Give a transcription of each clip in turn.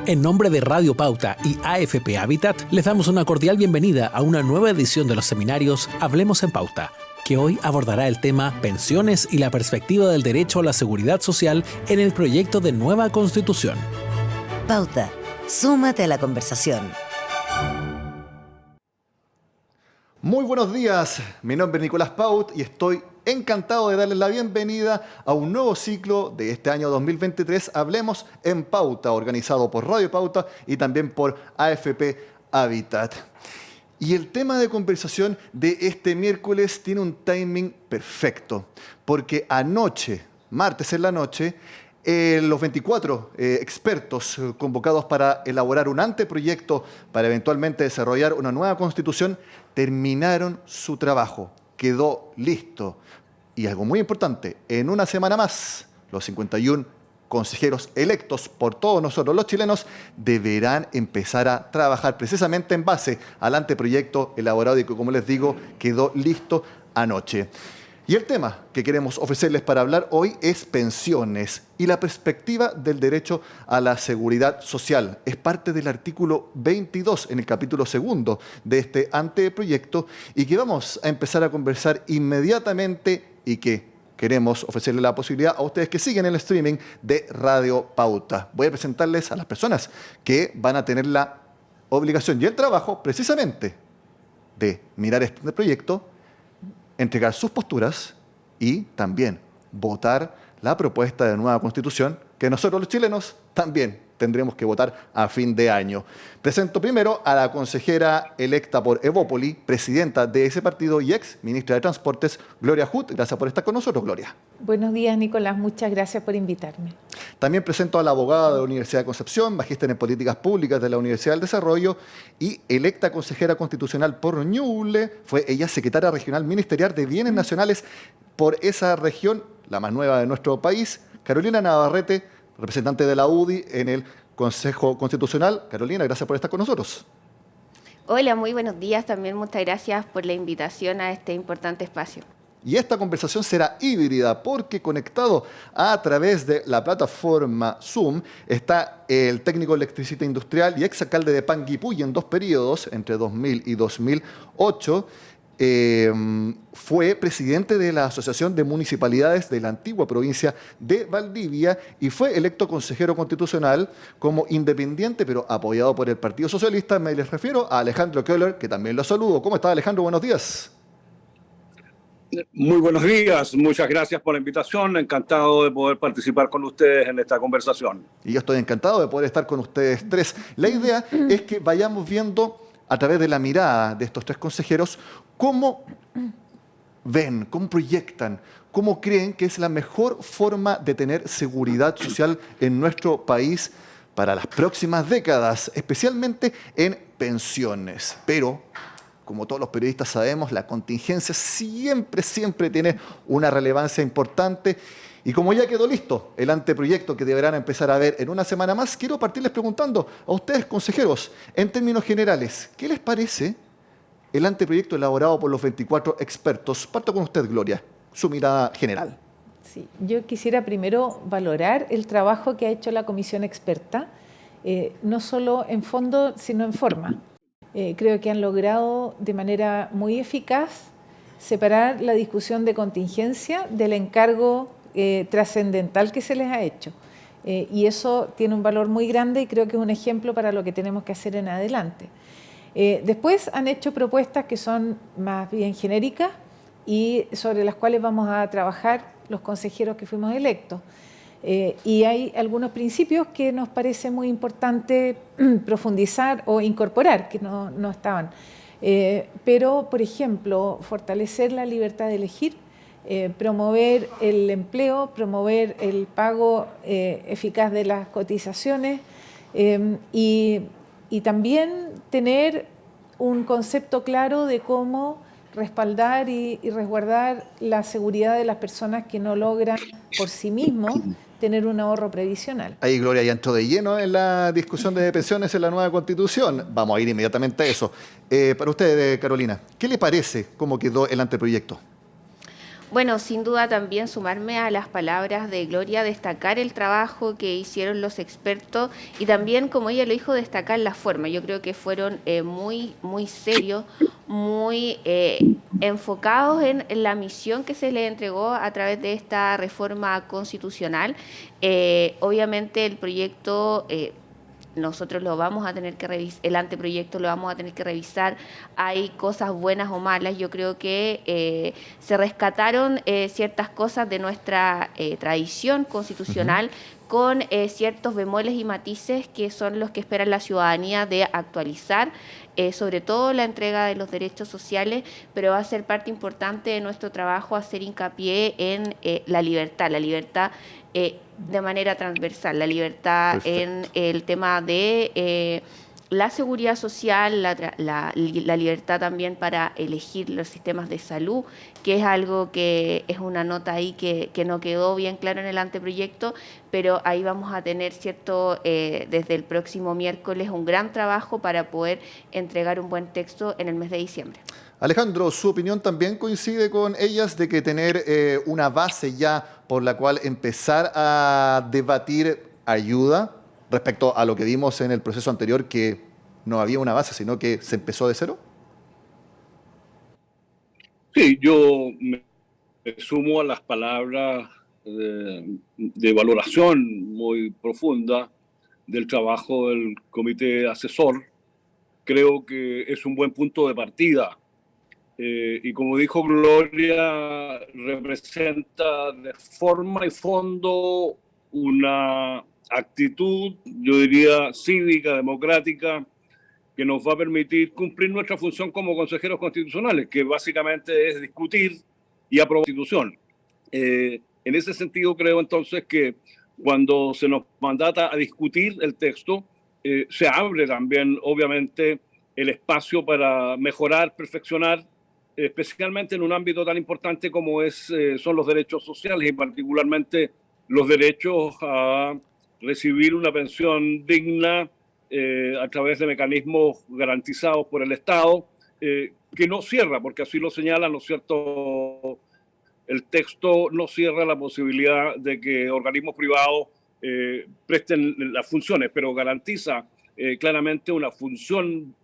En nombre de Radio Pauta y AFP Habitat, les damos una cordial bienvenida a una nueva edición de los seminarios Hablemos en Pauta, que hoy abordará el tema Pensiones y la perspectiva del derecho a la seguridad social en el proyecto de nueva Constitución. Pauta, súmate a la conversación. Muy buenos días, mi nombre es Nicolás Paut y estoy encantado de darles la bienvenida a un nuevo ciclo de este año 2023, Hablemos en Pauta, organizado por Radio Pauta y también por AFP Habitat. Y el tema de conversación de este miércoles tiene un timing perfecto, porque anoche, martes en la noche, los 24 expertos convocados para elaborar un anteproyecto para eventualmente desarrollar una nueva constitución terminaron su trabajo. Quedó listo. Y algo muy importante, en una semana más, los 51 consejeros electos por todos nosotros los chilenos deberán empezar a trabajar precisamente en base al anteproyecto elaborado y que, como les digo, quedó listo anoche. Y el tema que queremos ofrecerles para hablar hoy es pensiones y la perspectiva del derecho a la seguridad social. Es parte del artículo 22 en el capítulo 2 de este anteproyecto y que vamos a empezar a conversar inmediatamente y que queremos ofrecerle la posibilidad a ustedes que siguen el streaming de Radio Pauta. Voy a presentarles a las personas que van a tener la obligación y el trabajo precisamente de mirar este proyecto, entregar sus posturas y también votar la propuesta de nueva constitución que nosotros los chilenos también tendremos que votar a fin de año. Presento primero a la consejera electa por Evópoli, presidenta de ese partido y ex ministra de Transportes, Gloria Huth. Gracias por estar con nosotros, Gloria. Buenos días, Nicolás. Muchas gracias por invitarme. También presento a la abogada de la Universidad de Concepción, magíster en Políticas Públicas de la Universidad del Desarrollo y electa consejera constitucional por Ñuble. Fue ella secretaria regional ministerial de Bienes Nacionales por esa región, la más nueva de nuestro país. Carolina Navarrete, representante de la UDI en el Consejo Constitucional. Carolina, gracias por estar con nosotros. Hola, muy buenos días. También muchas gracias por la invitación a este importante espacio. Y esta conversación será híbrida porque conectado a través de la plataforma Zoom está el técnico electricista industrial y exalcalde de Panguipulli en 2 periodos, entre 2000 y 2008. Fue presidente de la Asociación de Municipalidades de la antigua provincia de Valdivia y fue electo consejero constitucional como independiente, pero apoyado por el Partido Socialista. Me les refiero a Alejandro Köhler, que también lo saludo. ¿Cómo está, Alejandro? Buenos días. Muy buenos días, muchas gracias por la invitación, encantado de poder participar con ustedes en esta conversación. Y yo estoy encantado de poder estar con ustedes tres. La idea es que vayamos viendo a través de la mirada de estos 3 consejeros cómo ven, cómo proyectan, cómo creen que es la mejor forma de tener seguridad social en nuestro país para las próximas décadas, especialmente en pensiones. Pero, como todos los periodistas sabemos, la contingencia siempre tiene una relevancia importante. Y como ya quedó listo el anteproyecto que deberán empezar a ver en una semana más, quiero partirles preguntando a ustedes, consejeros, en términos generales, ¿qué les parece el anteproyecto elaborado por los 24 expertos? Parto con usted, Gloria, su mirada general. Sí, yo quisiera primero valorar el trabajo que ha hecho la comisión experta, no solo en fondo, sino en forma. Creo que han logrado de manera muy eficaz separar la discusión de contingencia del encargo trascendental que se les ha hecho. Y eso tiene un valor muy grande y creo que es un ejemplo para lo que tenemos que hacer en adelante. Después han hecho propuestas que son más bien genéricas y sobre las cuales vamos a trabajar los consejeros que fuimos electos. Y hay algunos principios que nos parece muy importante profundizar o incorporar, que no estaban. Pero, por ejemplo, fortalecer la libertad de elegir, promover el empleo, promover el pago eficaz de las cotizaciones y también tener un concepto claro de cómo respaldar y resguardar la seguridad de las personas que no logran por sí mismos tener un ahorro previsional. Ahí Gloria ya entró de lleno en la discusión de pensiones en la nueva Constitución. Vamos a ir inmediatamente a eso. Para usted, Carolina, ¿qué le parece cómo quedó el anteproyecto? Bueno, sin duda también sumarme a las palabras de Gloria, destacar el trabajo que hicieron los expertos y también, como ella lo dijo, destacar la forma. Yo creo que fueron muy serios, muy enfocados en la misión que se les entregó a través de esta reforma constitucional. Obviamente el proyecto... nosotros lo vamos a tener que revisar, el anteproyecto lo vamos a tener que revisar, hay cosas buenas o malas, yo creo que se rescataron ciertas cosas de nuestra tradición constitucional con ciertos bemoles y matices que son los que espera la ciudadanía de actualizar, sobre todo la entrega de los derechos sociales, pero va a ser parte importante de nuestro trabajo hacer hincapié en la libertad de manera transversal, la libertad en el tema de la seguridad social, la libertad también para elegir los sistemas de salud, que es algo que es una nota ahí que no quedó bien claro en el anteproyecto, pero ahí vamos a tener, desde el próximo miércoles un gran trabajo para poder entregar un buen texto en el mes de diciembre. Alejandro, ¿su opinión también coincide con ellas de que tener una base ya por la cual empezar a debatir ayuda respecto a lo que vimos en el proceso anterior, que no había una base, sino que se empezó de cero? Sí, yo me sumo a las palabras de valoración muy profunda del trabajo del comité asesor. Creo que es un buen punto de partida. Y como dijo Gloria, representa de forma y fondo una actitud, yo diría, cívica, democrática, que nos va a permitir cumplir nuestra función como consejeros constitucionales, que básicamente es discutir y aprobar la Constitución. En ese sentido, creo entonces que cuando se nos mandata a discutir el texto, se abre también, obviamente, el espacio para mejorar, perfeccionar, especialmente en un ámbito tan importante como son los derechos sociales y particularmente los derechos a recibir una pensión digna a través de mecanismos garantizados por el Estado, que no cierra, porque así lo señala, ¿no es cierto? El texto no cierra la posibilidad de que organismos privados presten las funciones, pero garantiza claramente una función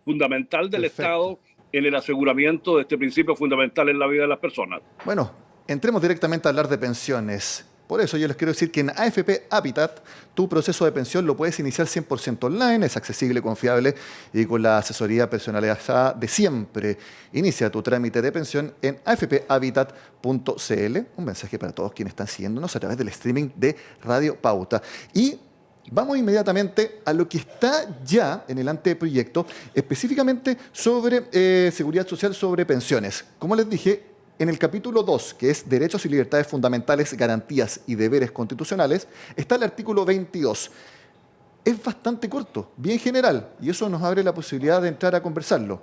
fundamental del Estado en el aseguramiento de este principio fundamental en la vida de las personas. Bueno, entremos directamente a hablar de pensiones. Por eso yo les quiero decir que en AFP Habitat tu proceso de pensión lo puedes iniciar 100% online, es accesible, confiable y con la asesoría personalizada de siempre. Inicia tu trámite de pensión en afphabitat.cl. Un mensaje para todos quienes están siguiéndonos a través del streaming de Radio Pauta. Y vamos inmediatamente a lo que está ya en el anteproyecto, específicamente sobre seguridad social, sobre pensiones. Como les dije, en el capítulo 2, que es Derechos y Libertades Fundamentales, Garantías y Deberes Constitucionales, está el artículo 22. Es bastante corto, bien general, y eso nos abre la posibilidad de entrar a conversarlo.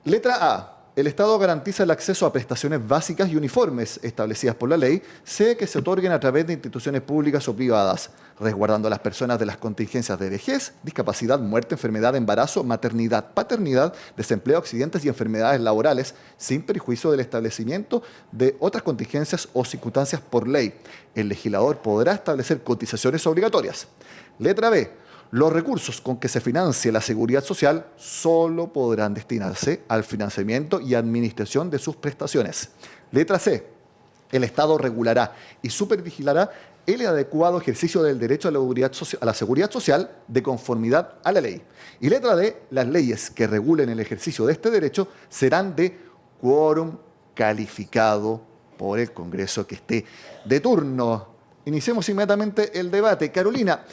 Letra A. El Estado garantiza el acceso a prestaciones básicas y uniformes establecidas por la ley, sea que se otorguen a través de instituciones públicas o privadas, resguardando a las personas de las contingencias de vejez, discapacidad, muerte, enfermedad, embarazo, maternidad, paternidad, desempleo, accidentes y enfermedades laborales, sin perjuicio del establecimiento de otras contingencias o circunstancias por ley. El legislador podrá establecer cotizaciones obligatorias. Letra B. Los recursos con que se financie la seguridad social solo podrán destinarse al financiamiento y administración de sus prestaciones. Letra C. El Estado regulará y supervigilará el adecuado ejercicio del derecho a la seguridad social de conformidad a la ley. Y letra D. Las leyes que regulen el ejercicio de este derecho serán de quórum calificado por el Congreso que esté de turno. Iniciemos inmediatamente el debate. Carolina,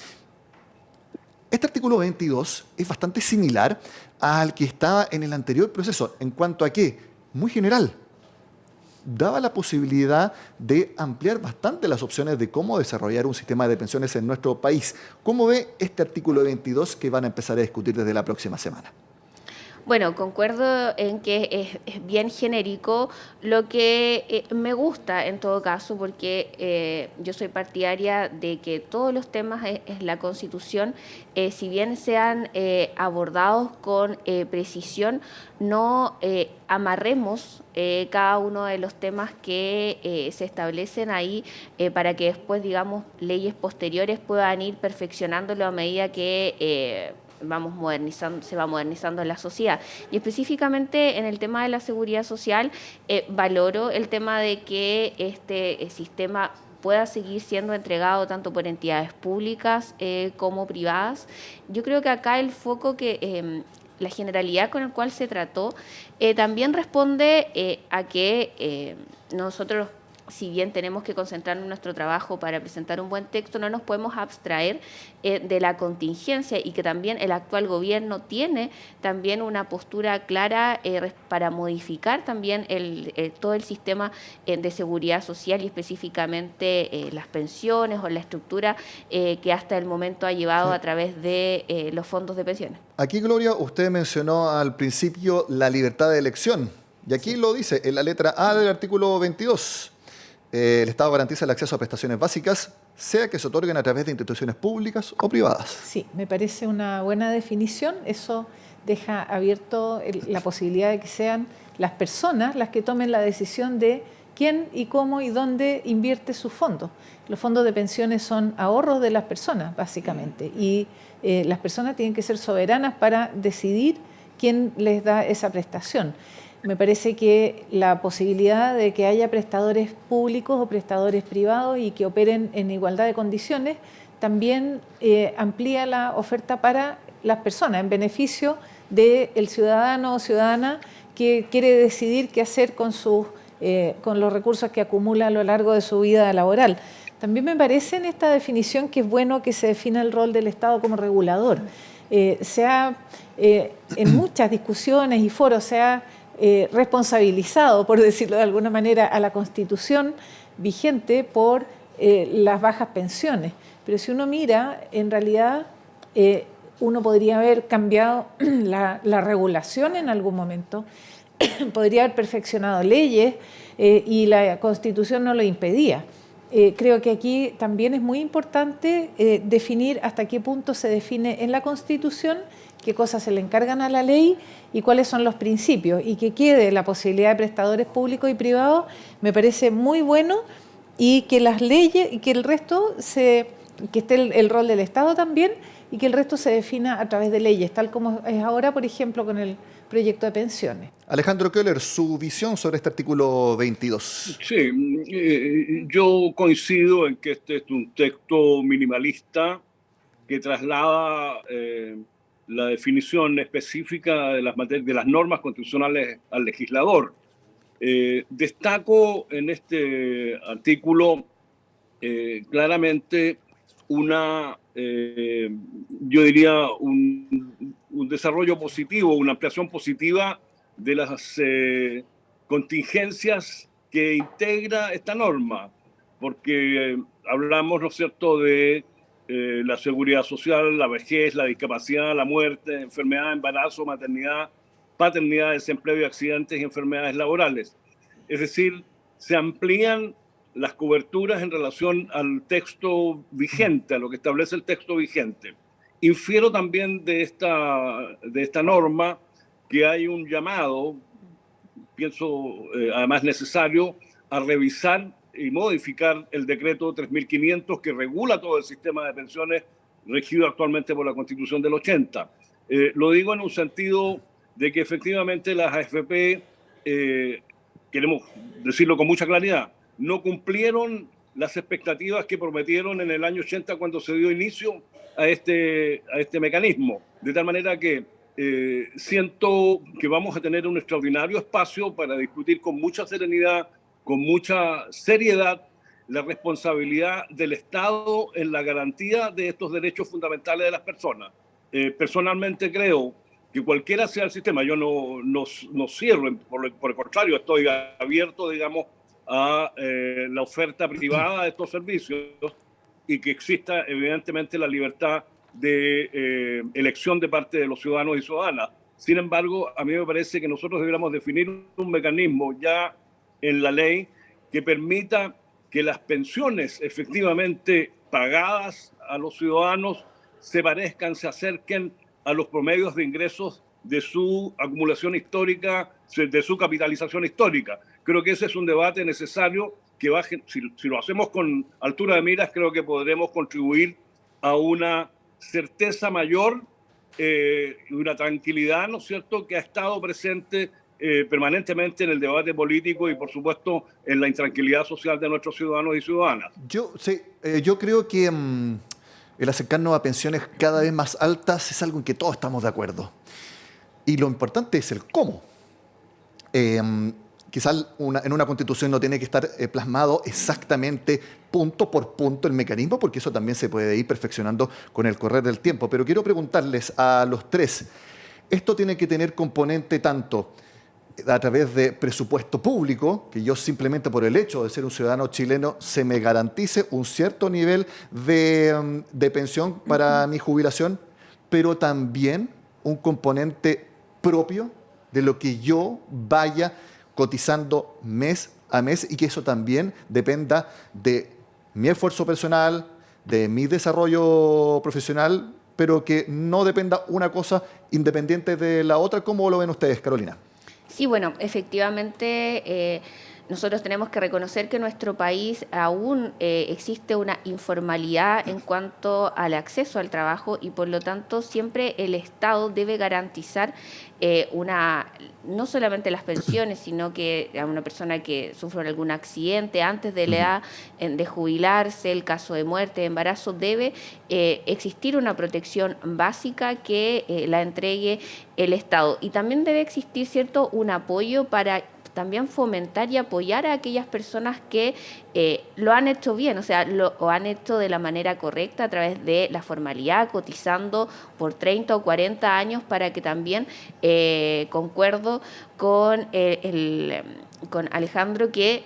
este artículo 22 es bastante similar al que estaba en el anterior proceso, en cuanto a que, muy general, daba la posibilidad de ampliar bastante las opciones de cómo desarrollar un sistema de pensiones en nuestro país. ¿Cómo ve este artículo 22 que van a empezar a discutir desde la próxima semana? Bueno, concuerdo en que es bien genérico, lo que me gusta en todo caso, porque yo soy partidaria de que todos los temas en la Constitución, si bien sean abordados con precisión, no amarremos cada uno de los temas que se establecen ahí para que después, digamos, leyes posteriores puedan ir perfeccionándolo a medida que se va modernizando la sociedad. Y específicamente en el tema de la seguridad social, valoro el tema de que este sistema pueda seguir siendo entregado tanto por entidades públicas como privadas. Yo creo que acá el foco que la generalidad con el cual se trató también responde a que nosotros, si bien tenemos que concentrarnos en nuestro trabajo para presentar un buen texto, no nos podemos abstraer de la contingencia y que también el actual gobierno tiene también una postura clara para modificar también todo el sistema de seguridad social y específicamente las pensiones o la estructura que hasta el momento ha llevado a través de los fondos de pensiones. Aquí, Gloria, usted mencionó al principio la libertad de elección. Y aquí lo dice en la letra A del artículo 22. El Estado garantiza el acceso a prestaciones básicas, sea que se otorguen a través de instituciones públicas o privadas. Sí, me parece una buena definición. Eso deja abierto la posibilidad de que sean las personas las que tomen la decisión de quién y cómo y dónde invierte sus fondos. Los fondos de pensiones son ahorros de las personas, básicamente, y las personas tienen que ser soberanas para decidir quién les da esa prestación. Me parece que la posibilidad de que haya prestadores públicos o prestadores privados y que operen en igualdad de condiciones también amplía la oferta para las personas, en beneficio del ciudadano o ciudadana que quiere decidir qué hacer con los recursos que acumula a lo largo de su vida laboral. También me parece en esta definición que es bueno que se defina el rol del Estado como regulador. En muchas discusiones y foros se ha responsabilizado, por decirlo de alguna manera, a la Constitución vigente por las bajas pensiones. Pero si uno mira, en realidad uno podría haber cambiado la regulación en algún momento, podría haber perfeccionado leyes y la Constitución no lo impedía. Creo que aquí también es muy importante definir hasta qué punto se define en la Constitución qué cosas se le encargan a la ley y cuáles son los principios, y que quede la posibilidad de prestadores públicos y privados me parece muy bueno, y que las leyes y que el resto que esté el rol del Estado también, y que el resto se defina a través de leyes, tal como es ahora, por ejemplo, con el proyecto de pensiones. Alejandro Köhler, su visión sobre este artículo 22. Sí, yo coincido en que este es un texto minimalista que traslada la definición específica de las normas constitucionales al legislador. Destaco en este artículo claramente yo diría un desarrollo positivo, una ampliación positiva de las contingencias que integra esta norma, porque hablamos, ¿no es cierto?, de la seguridad social, la vejez, la discapacidad, la muerte, enfermedad, embarazo, maternidad, paternidad, desempleo y accidentes y enfermedades laborales. Es decir, se amplían las coberturas en relación al texto vigente, a lo que establece el texto vigente. Infiero también de esta norma que hay un llamado, pienso además necesario, a revisar y modificar el decreto 3.500 que regula todo el sistema de pensiones regido actualmente por la Constitución del 80. Lo digo en un sentido de que efectivamente las AFP, queremos decirlo con mucha claridad, no cumplieron las expectativas que prometieron en el año 80 cuando se dio inicio a este mecanismo. De tal manera que siento que vamos a tener un extraordinario espacio para discutir con mucha serenidad, con mucha seriedad, la responsabilidad del Estado en la garantía de estos derechos fundamentales de las personas. Personalmente creo que cualquiera sea el sistema, yo no cierro, por el contrario, estoy abierto, digamos, a la oferta privada de estos servicios y que exista evidentemente la libertad de elección de parte de los ciudadanos y ciudadanas. Sin embargo, a mí me parece que nosotros deberíamos definir un mecanismo ya en la ley que permita que las pensiones efectivamente pagadas a los ciudadanos se parezcan, se acerquen a los promedios de ingresos de su acumulación histórica, de su capitalización histórica. Creo que ese es un debate necesario que si lo hacemos con altura de miras, creo que podremos contribuir a una certeza mayor y una tranquilidad, ¿no es cierto?, que ha estado presente permanentemente en el debate político y, por supuesto, en la intranquilidad social de nuestros ciudadanos y ciudadanas. Yo creo que el acercarnos a pensiones cada vez más altas es algo en que todos estamos de acuerdo. Y lo importante es el cómo. Quizás en una constitución no tiene que estar plasmado exactamente punto por punto el mecanismo, porque eso también se puede ir perfeccionando con el correr del tiempo. Pero quiero preguntarles a los tres, ¿esto tiene que tener componente tanto a través de presupuesto público, que yo simplemente por el hecho de ser un ciudadano chileno se me garantice un cierto nivel de pensión para mi jubilación, pero también un componente propio de lo que yo vaya cotizando mes a mes y que eso también dependa de mi esfuerzo personal, de mi desarrollo profesional, pero que no dependa una cosa independiente de la otra? ¿Cómo lo ven ustedes, Carolina? Sí, bueno, efectivamente nosotros tenemos que reconocer que en nuestro país aún existe una informalidad en cuanto al acceso al trabajo y por lo tanto siempre el Estado debe garantizar no solamente las pensiones, sino que a una persona que sufre algún accidente antes de la edad de jubilarse, el caso de muerte, de embarazo, debe existir una protección básica que la entregue el Estado. Y también debe existir, ¿cierto?, un apoyo para también fomentar y apoyar a aquellas personas que lo han hecho bien, o sea, lo han hecho de la manera correcta a través de la formalidad, cotizando por 30 o 40 años para que también, concuerdo con Alejandro, que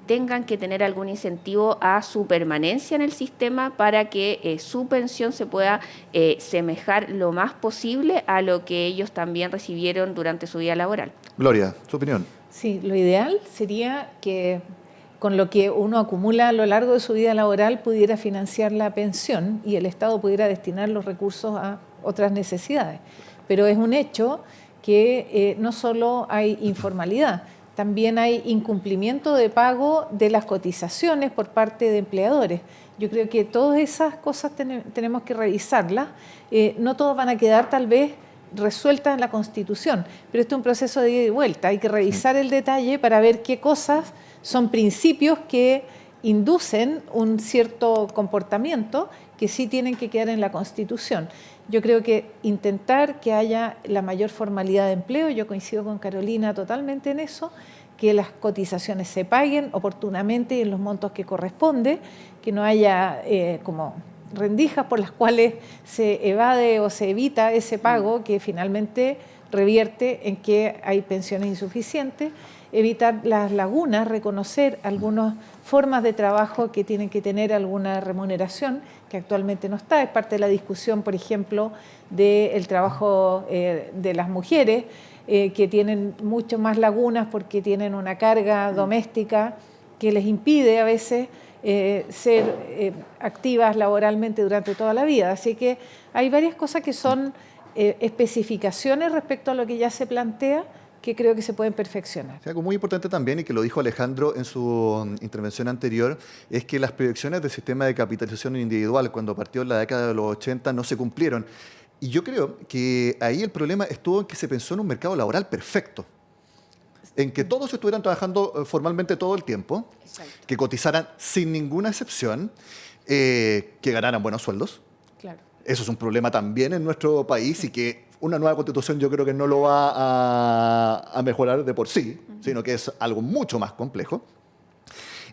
tengan que tener algún incentivo a su permanencia en el sistema para que su pensión se pueda semejar lo más posible a lo que ellos también recibieron durante su vida laboral. Gloria, su opinión. Sí, lo ideal sería que con lo que uno acumula a lo largo de su vida laboral pudiera financiar la pensión y el Estado pudiera destinar los recursos a otras necesidades. Pero es un hecho que no solo hay informalidad, también hay incumplimiento de pago de las cotizaciones por parte de empleadores. Yo creo que todas esas cosas tenemos que revisarlas. No todos van a quedar tal vez resueltas en la Constitución, pero esto es un proceso de ida y vuelta. Hay que revisar el detalle para ver qué cosas son principios que inducen un cierto comportamiento que sí tienen que quedar en la Constitución. Yo creo que intentar que haya la mayor formalidad de empleo, yo coincido con Carolina totalmente en eso, que las cotizaciones se paguen oportunamente y en los montos que corresponde, que no haya como rendijas por las cuales se evade o se evita ese pago que finalmente revierte en que hay pensiones insuficientes, evitar las lagunas, reconocer algunas formas de trabajo que tienen que tener alguna remuneración que actualmente no está. Es parte de la discusión, por ejemplo, del trabajo de las mujeres, que tienen mucho más lagunas porque tienen una carga doméstica que les impide a veces ser activas laboralmente durante toda la vida. Así que hay varias cosas que son especificaciones respecto a lo que ya se plantea, que creo que se pueden perfeccionar. Algo muy importante también, y que lo dijo Alejandro en su intervención anterior, es que las proyecciones del sistema de capitalización individual, cuando partió en la década de los 80, no se cumplieron. Y yo creo que ahí el problema estuvo en que se pensó en un mercado laboral perfecto, en que todos estuvieran trabajando formalmente todo el tiempo, Exacto. que cotizaran sin ninguna excepción, que ganaran buenos sueldos. Claro. Eso es un problema también en nuestro país y que una nueva constitución yo creo que no lo va a mejorar de por sí, sino que es algo mucho más complejo.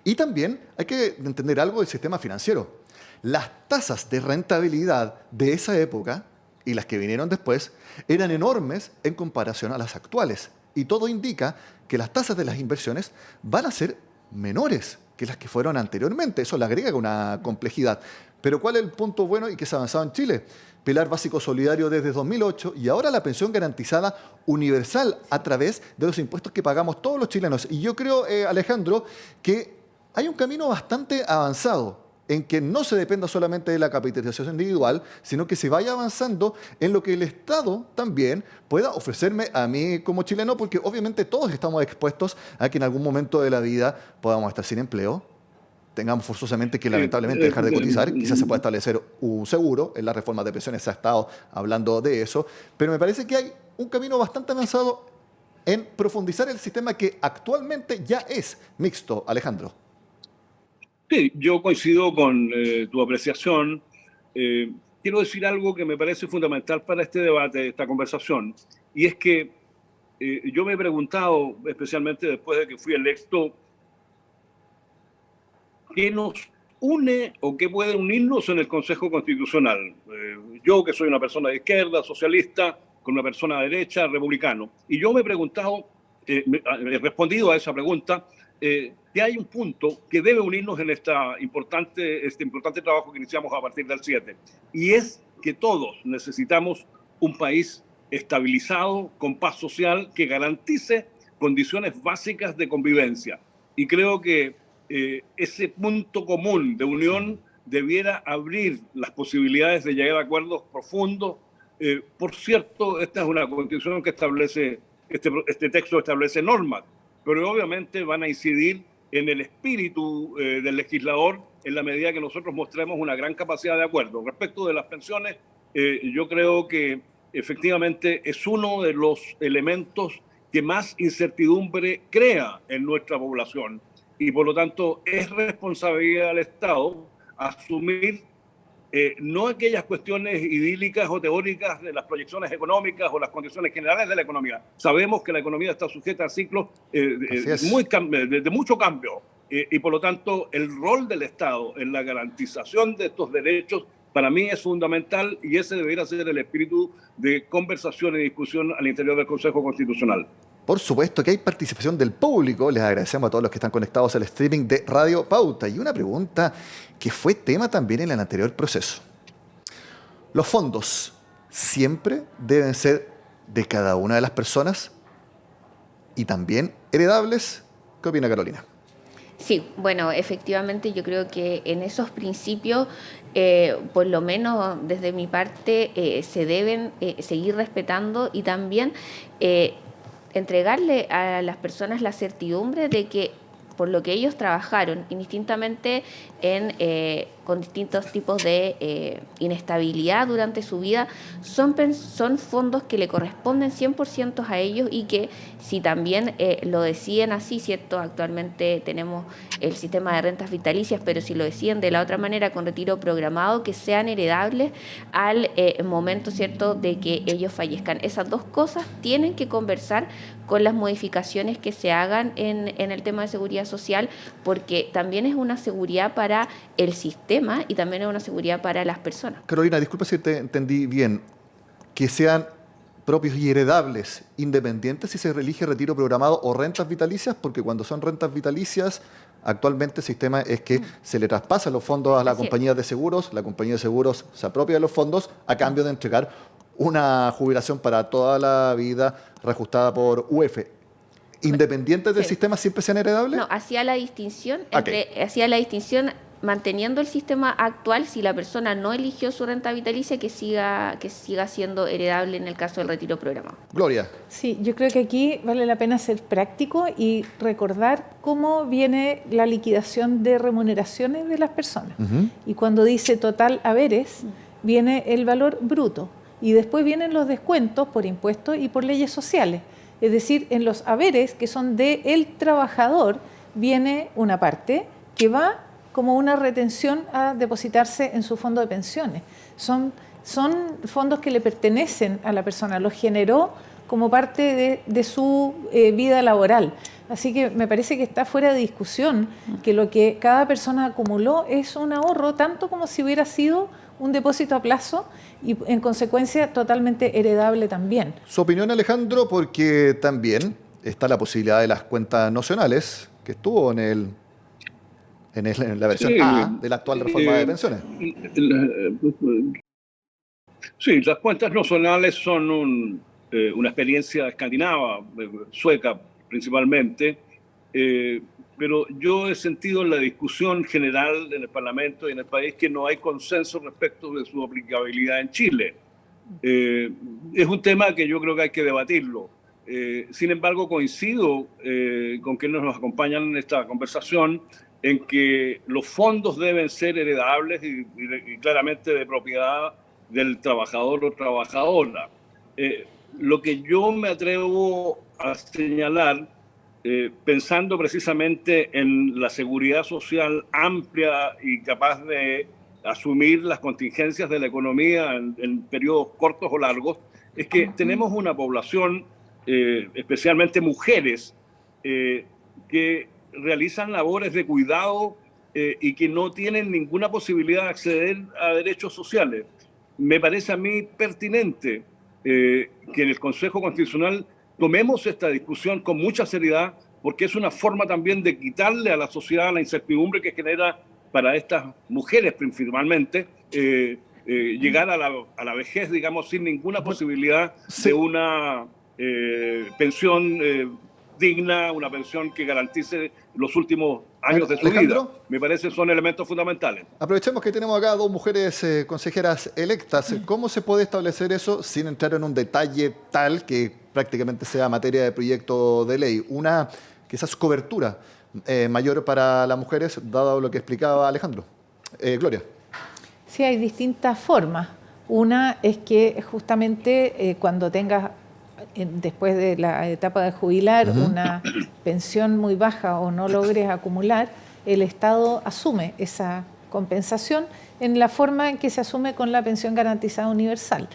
Y también hay que entender algo del sistema financiero. Las tasas de rentabilidad de esa época y las que vinieron después eran enormes en comparación a las actuales. Y todo indica que las tasas de las inversiones van a ser menores que las que fueron anteriormente. Eso le agrega una complejidad. Pero ¿cuál es el punto bueno y que se ha avanzado en Chile? Pilar básico solidario desde 2008 y ahora la pensión garantizada universal a través de los impuestos que pagamos todos los chilenos. Y yo creo, Alejandro, que hay un camino bastante avanzado en que no se dependa solamente de la capitalización individual, sino que se vaya avanzando en lo que el Estado también pueda ofrecerme a mí como chileno, porque obviamente todos estamos expuestos a que en algún momento de la vida podamos estar sin empleo, tengamos forzosamente que lamentablemente dejar de cotizar, quizás se pueda establecer un seguro, en las reformas de pensiones se ha estado hablando de eso, pero me parece que hay un camino bastante avanzado en profundizar el sistema que actualmente ya es mixto, Alejandro. Sí, yo coincido con tu apreciación. Quiero decir algo que me parece fundamental para este debate, esta conversación, y es que yo me he preguntado, especialmente después de que fui electo, ¿qué nos une o qué puede unirnos en el Consejo Constitucional? Yo, que soy una persona de izquierda, socialista, con una persona de derecha, republicano. Y yo me he preguntado, he respondido a esa pregunta, que hay un punto que debe unirnos en este importante trabajo que iniciamos a partir del 7. Y es que todos necesitamos un país estabilizado, con paz social, que garantice condiciones básicas de convivencia. Y creo que ese punto común de unión debiera abrir las posibilidades de llegar a acuerdos profundos. Por cierto, esta es una constitución que establece, este texto establece normas, pero obviamente van a incidir en el espíritu del legislador en la medida que nosotros mostremos una gran capacidad de acuerdo. Respecto de las pensiones, yo creo que efectivamente es uno de los elementos que más incertidumbre crea en nuestra población. Y por lo tanto es responsabilidad del Estado asumir no aquellas cuestiones idílicas o teóricas de las proyecciones económicas o las condiciones generales de la economía. Sabemos que la economía está sujeta a ciclos de mucho cambio y por lo tanto el rol del Estado en la garantización de estos derechos para mí es fundamental y ese debería ser el espíritu de conversación y discusión al interior del Consejo Constitucional. Por supuesto que hay participación del público. Les agradecemos a todos los que están conectados al streaming de Radio Pauta. Y una pregunta que fue tema también en el anterior proceso. ¿Los fondos siempre deben ser de cada una de las personas y también heredables? ¿Qué opina Carolina? Sí, bueno, efectivamente yo creo que en esos principios, por lo menos desde mi parte, se deben seguir respetando y también entregarle a las personas la certidumbre de que por lo que ellos trabajaron, indistintamente con distintos tipos de inestabilidad durante su vida, son fondos que le corresponden 100% a ellos y que si también lo deciden así, ¿cierto? Actualmente tenemos el sistema de rentas vitalicias, pero si lo deciden de la otra manera con retiro programado, que sean heredables al momento, ¿cierto?, de que ellos fallezcan. Esas dos cosas tienen que conversar con las modificaciones que se hagan en el tema de seguridad social, porque también es una seguridad para el sistema y también es una seguridad para las personas. Carolina, disculpa si te entendí bien. Que sean propios y heredables, independientes si se elige retiro programado o rentas vitalicias, porque cuando son rentas vitalicias, actualmente el sistema es que se le traspasan los fondos a la compañía de seguros, la compañía de seguros se apropia de los fondos a cambio de entregar una jubilación para toda la vida reajustada por UF. ¿Independientes del sistema siempre sean heredables? No, hacía la distinción manteniendo el sistema actual, si la persona no eligió su renta vitalicia, que siga siendo heredable en el caso del retiro programado. Gloria. Sí, yo creo que aquí vale la pena ser práctico y recordar cómo viene la liquidación de remuneraciones de las personas. Y cuando dice total haberes, viene el valor bruto. Y después vienen los descuentos por impuestos y por leyes sociales. Es decir, en los haberes que son del trabajador, viene una parte que va como una retención a depositarse en su fondo de pensiones. Son fondos que le pertenecen a la persona, los generó como parte de su vida laboral. Así que me parece que está fuera de discusión que lo que cada persona acumuló es un ahorro, tanto como si hubiera sido un depósito a plazo y en consecuencia totalmente heredable también. Su opinión, Alejandro, porque también está la posibilidad de las cuentas nacionales, que estuvo en el en la versión Sí, A de la actual reforma de pensiones. Sí, las cuentas nacionales son una experiencia escandinava, sueca principalmente, pero yo he sentido en la discusión general en el Parlamento y en el país que no hay consenso respecto de su aplicabilidad en Chile. Es un tema que yo creo que hay que debatirlo. Sin embargo, coincido con quienes nos acompañan en esta conversación en que los fondos deben ser heredables y claramente de propiedad del trabajador o trabajadora. Lo que yo me atrevo a señalar, pensando precisamente en la seguridad social amplia y capaz de asumir las contingencias de la economía en periodos cortos o largos, es que tenemos una población, especialmente mujeres, que realizan labores de cuidado y que no tienen ninguna posibilidad de acceder a derechos sociales. Me parece a mí pertinente que en el Consejo Constitucional tomemos esta discusión con mucha seriedad, porque es una forma también de quitarle a la sociedad la incertidumbre que genera para estas mujeres principalmente llegar a la vejez, digamos, sin ninguna posibilidad de una pensión digna, una pensión que garantice los últimos años de su Alejandro, vida. Me parece que son elementos fundamentales. Aprovechemos que tenemos acá dos mujeres consejeras electas. ¿Cómo se puede establecer eso sin entrar en un detalle tal que prácticamente sea materia de proyecto de ley? Una quizás cobertura mayor para las mujeres, dado lo que explicaba Alejandro. Gloria. Sí, hay distintas formas. Una es que justamente cuando tengas, después de la etapa de jubilar, una pensión muy baja o no logres acumular, el Estado asume esa compensación en la forma en que se asume con la pensión garantizada universal.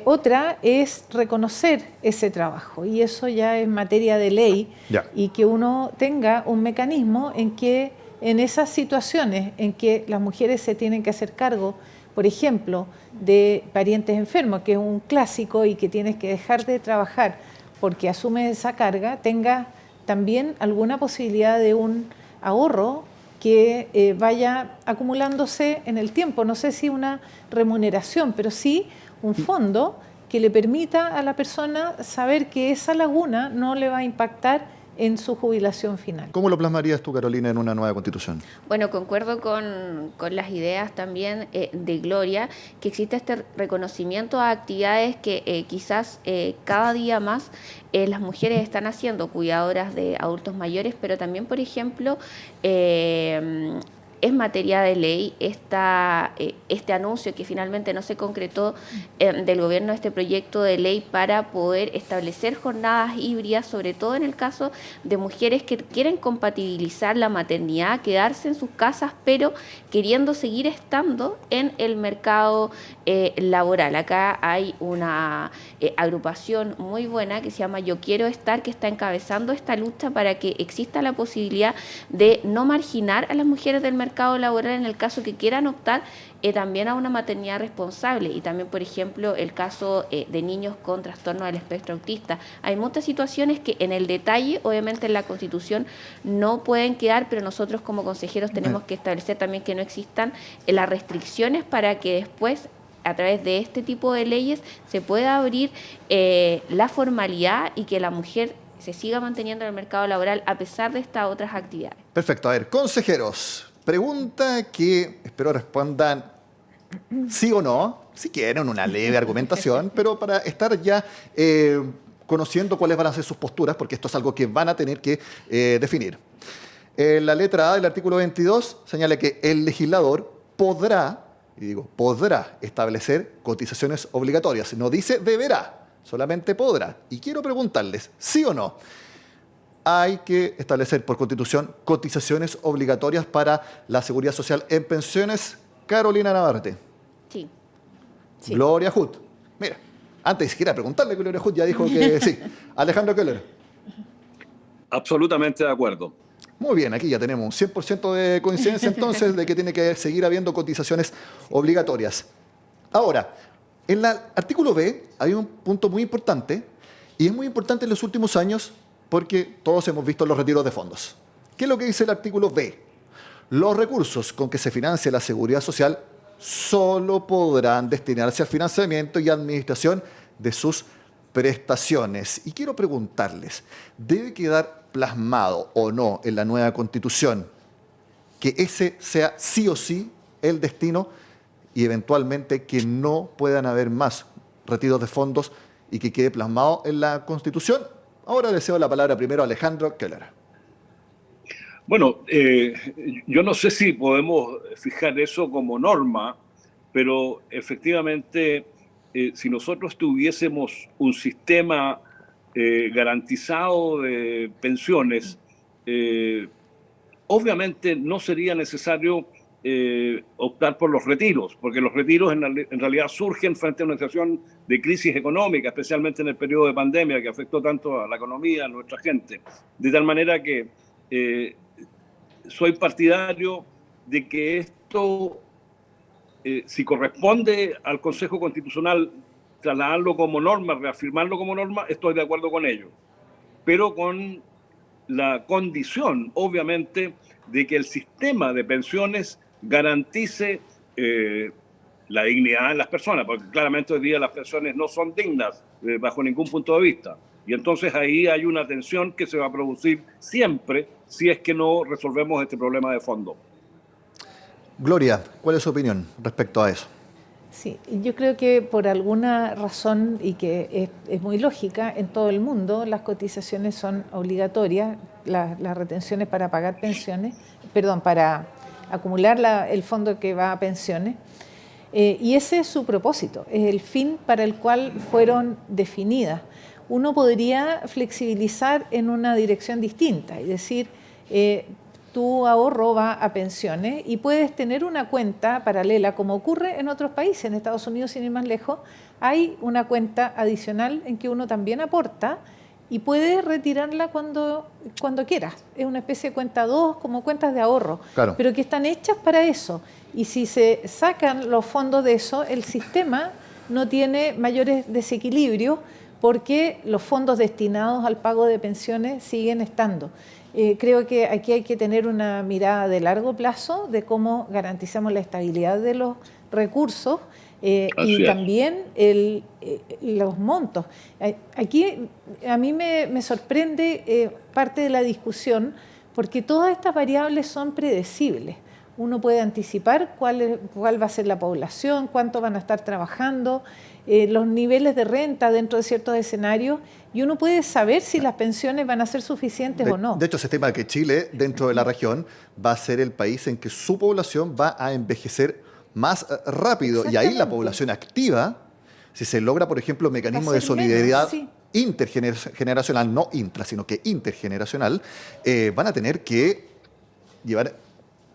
Otra es reconocer ese trabajo, y eso ya es materia de ley, y que uno tenga un mecanismo en que en esas situaciones en que las mujeres se tienen que hacer cargo, por ejemplo, de parientes enfermos, que es un clásico, y que tienes que dejar de trabajar porque asumes esa carga, tenga también alguna posibilidad de un ahorro que vaya acumulándose en el tiempo. No sé si una remuneración, pero sí un fondo que le permita a la persona saber que esa laguna no le va a impactar en su jubilación final. ¿Cómo lo plasmarías tú, Carolina, en una nueva constitución? Bueno, concuerdo con las ideas también de Gloria, que existe este reconocimiento a actividades que quizás cada día más las mujeres están haciendo, cuidadoras de adultos mayores, pero también, por ejemplo, es materia de ley este anuncio que finalmente no se concretó del gobierno, este proyecto de ley para poder establecer jornadas híbridas, sobre todo en el caso de mujeres que quieren compatibilizar la maternidad, quedarse en sus casas, pero queriendo seguir estando en el mercado laboral. Acá hay una agrupación muy buena que se llama Yo Quiero Estar, que está encabezando esta lucha para que exista la posibilidad de no marginar a las mujeres del mercado laboral en el caso que quieran optar también a una maternidad responsable, y también, por ejemplo, el caso de niños con trastorno del espectro autista. Hay muchas situaciones que en el detalle, obviamente en la Constitución, no pueden quedar, pero nosotros como consejeros tenemos que establecer también que no existan las restricciones para que después, a través de este tipo de leyes, se pueda abrir la formalidad y que la mujer se siga manteniendo en el mercado laboral a pesar de estas otras actividades. Perfecto. A ver, consejeros, pregunta que espero respondan sí o no, si quieren una leve argumentación, pero para estar ya conociendo cuáles van a ser sus posturas, porque esto es algo que van a tener que definir. La letra A del artículo 22 señala que el legislador podrá, y digo podrá, establecer cotizaciones obligatorias. No dice deberá, solamente podrá. Y quiero preguntarles, ¿sí o no? Hay que establecer por Constitución cotizaciones obligatorias para la seguridad social en pensiones. Carolina Navarrete. Sí. Gloria Hood. Mira, antes de siquiera preguntarle, Gloria Hood ya dijo que sí. Alejandro Keller. Absolutamente de acuerdo. Muy bien, aquí ya tenemos un 100% de coincidencia entonces de que tiene que seguir habiendo cotizaciones obligatorias. Ahora, en el artículo B hay un punto muy importante, y es muy importante en los últimos años porque todos hemos visto los retiros de fondos. ¿Qué es lo que dice el artículo B? Los recursos con que se financia la seguridad social solo podrán destinarse al financiamiento y administración de sus prestaciones. Y quiero preguntarles, ¿debe quedar plasmado o no en la nueva Constitución que ese sea sí o sí el destino y eventualmente que no puedan haber más retiros de fondos y que quede plasmado en la Constitución? Ahora le cedo la palabra primero a Alejandro Keller. Bueno, yo no sé si podemos fijar eso como norma, pero efectivamente, si nosotros tuviésemos un sistema garantizado de pensiones, obviamente no sería necesario optar por los retiros, porque los retiros en realidad surgen frente a una situación de crisis económica, especialmente en el periodo de pandemia que afectó tanto a la economía, a nuestra gente. De tal manera que soy partidario de que esto, si corresponde al Consejo Constitucional trasladarlo como norma, reafirmarlo como norma, estoy de acuerdo con ello. Pero con la condición, obviamente, de que el sistema de pensiones garantice la dignidad de las personas, porque claramente hoy día las pensiones no son dignas bajo ningún punto de vista. Y entonces ahí hay una tensión que se va a producir siempre si es que no resolvemos este problema de fondo. Gloria, ¿cuál es su opinión respecto a eso? Sí, yo creo que por alguna razón, y que es muy lógica, en todo el mundo las cotizaciones son obligatorias, las retenciones para pagar pensiones, para acumular el fondo que va a pensiones, y ese es su propósito, es el fin para el cual fueron definidas. Uno podría flexibilizar en una dirección distinta, es decir, tu ahorro va a pensiones y puedes tener una cuenta paralela, como ocurre en otros países. En Estados Unidos, sin ir más lejos, hay una cuenta adicional en que uno también aporta y puedes retirarla cuando quieras. Es una especie de cuenta 2, como cuentas de ahorro, claro, pero que están hechas para eso. Y si se sacan los fondos de eso, el sistema no tiene mayores desequilibrios porque los fondos destinados al pago de pensiones siguen estando. Creo que aquí hay que tener una mirada de largo plazo de cómo garantizamos la estabilidad de los recursos y también los montos. Aquí a mí me sorprende parte de la discusión porque todas estas variables son predecibles. Uno puede anticipar cuál va a ser la población, cuánto van a estar trabajando, los niveles de renta dentro de ciertos escenarios, y uno puede saber si las pensiones van a ser suficientes o no. De hecho, se estima que Chile, dentro de la región, va a ser el país en que su población va a envejecer más rápido. Y ahí la población activa, si se logra, por ejemplo, mecanismos de solidaridad intergeneracional, no intra, sino que intergeneracional, van a tener que llevar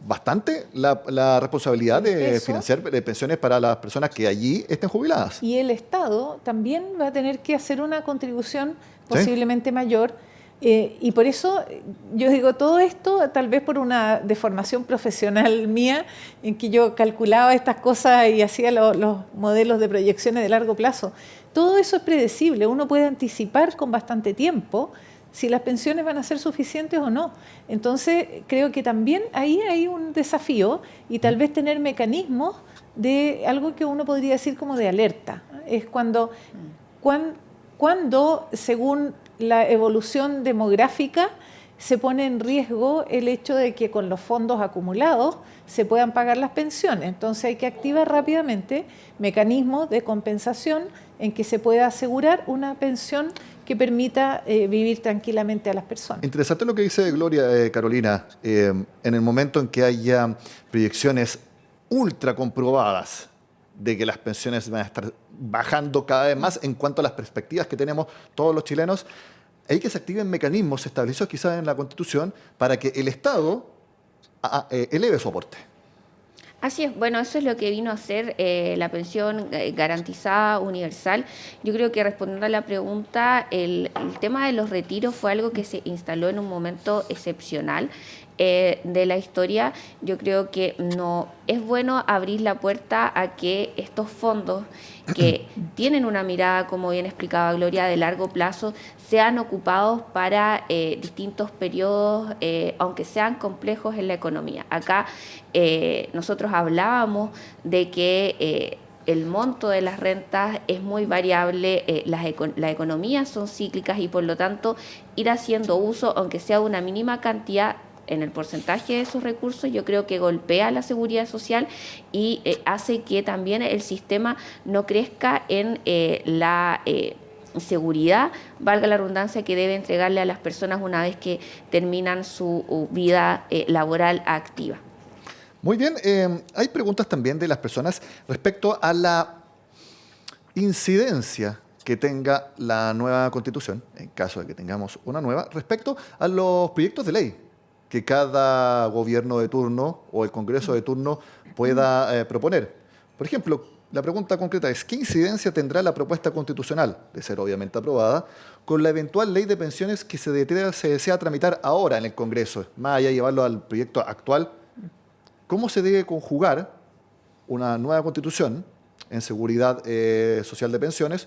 bastante la responsabilidad de financiar pensiones para las personas que allí estén jubiladas. Y el Estado también va a tener que hacer una contribución posiblemente mayor. Y por eso yo digo todo esto, tal vez por una deformación profesional mía, en que yo calculaba estas cosas y hacía los modelos de proyecciones de largo plazo. Todo eso es predecible, uno puede anticipar con bastante tiempo si las pensiones van a ser suficientes o no. Entonces, creo que también ahí hay un desafío y tal vez tener mecanismos de algo que uno podría decir como de alerta. Es cuando según la evolución demográfica, se pone en riesgo el hecho de que con los fondos acumulados se puedan pagar las pensiones. Entonces hay que activar rápidamente mecanismos de compensación en que se pueda asegurar una pensión que permita vivir tranquilamente a las personas. Interesante lo que dice Gloria, Carolina. En el momento en que haya proyecciones ultra comprobadas de que las pensiones van a estar bajando cada vez más en cuanto a las perspectivas que tenemos todos los chilenos, hay que se activen mecanismos establecidos quizás en la Constitución para que el Estado eleve su aporte. Así es, bueno, eso es lo que vino a hacer la pensión garantizada universal. Yo creo que respondiendo a la pregunta, el tema de los retiros fue algo que se instaló en un momento excepcional. de la historia, yo creo que no es bueno abrir la puerta a que estos fondos que tienen una mirada, como bien explicaba Gloria, de largo plazo, sean ocupados para distintos periodos, aunque sean complejos en la economía. Acá nosotros hablábamos de que el monto de las rentas es muy variable, las economías son cíclicas y por lo tanto ir haciendo uso, aunque sea una mínima cantidad, en el porcentaje de esos recursos, yo creo que golpea la seguridad social y hace que también el sistema no crezca en la seguridad, valga la redundancia, que debe entregarle a las personas una vez que terminan su vida laboral activa. Muy bien, hay preguntas también de las personas respecto a la incidencia que tenga la nueva Constitución, en caso de que tengamos una nueva, respecto a los proyectos de ley que cada gobierno de turno o el Congreso de turno pueda proponer. Por ejemplo, la pregunta concreta es: ¿qué incidencia tendrá la propuesta constitucional, de ser obviamente aprobada, con la eventual ley de pensiones que se desea tramitar ahora en el Congreso? Más allá de llevarlo al proyecto actual, ¿cómo se debe conjugar una nueva Constitución en seguridad social de pensiones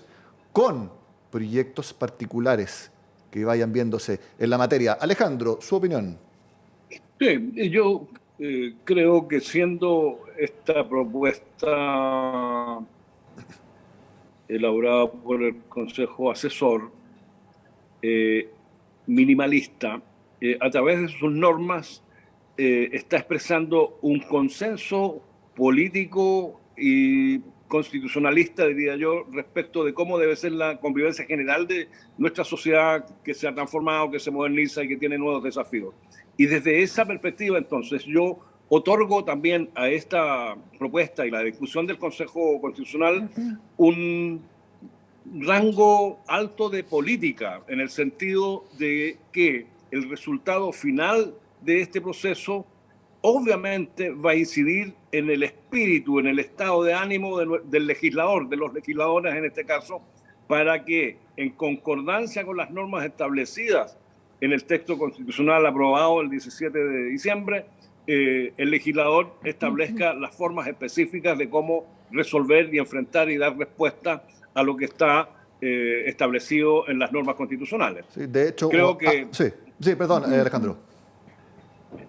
con proyectos particulares que vayan viéndose en la materia? Alejandro, su opinión. Sí, yo creo que siendo esta propuesta elaborada por el Consejo Asesor minimalista, a través de sus normas está expresando un consenso político y constitucionalista, diría yo, respecto de cómo debe ser la convivencia general de nuestra sociedad, que se ha transformado, que se moderniza y que tiene nuevos desafíos. Y desde esa perspectiva, entonces, yo otorgo también a esta propuesta y la discusión del Consejo Constitucional un rango alto de política, en el sentido de que el resultado final de este proceso obviamente va a incidir en el espíritu, en el estado de ánimo del legislador, de los legisladores en este caso, para que, en concordancia con las normas establecidas en el texto constitucional aprobado el 17 de diciembre, el legislador establezca las formas específicas de cómo resolver y enfrentar y dar respuesta a lo que está establecido en las normas constitucionales. Sí, de hecho, creo que... sí, perdón, Alejandro.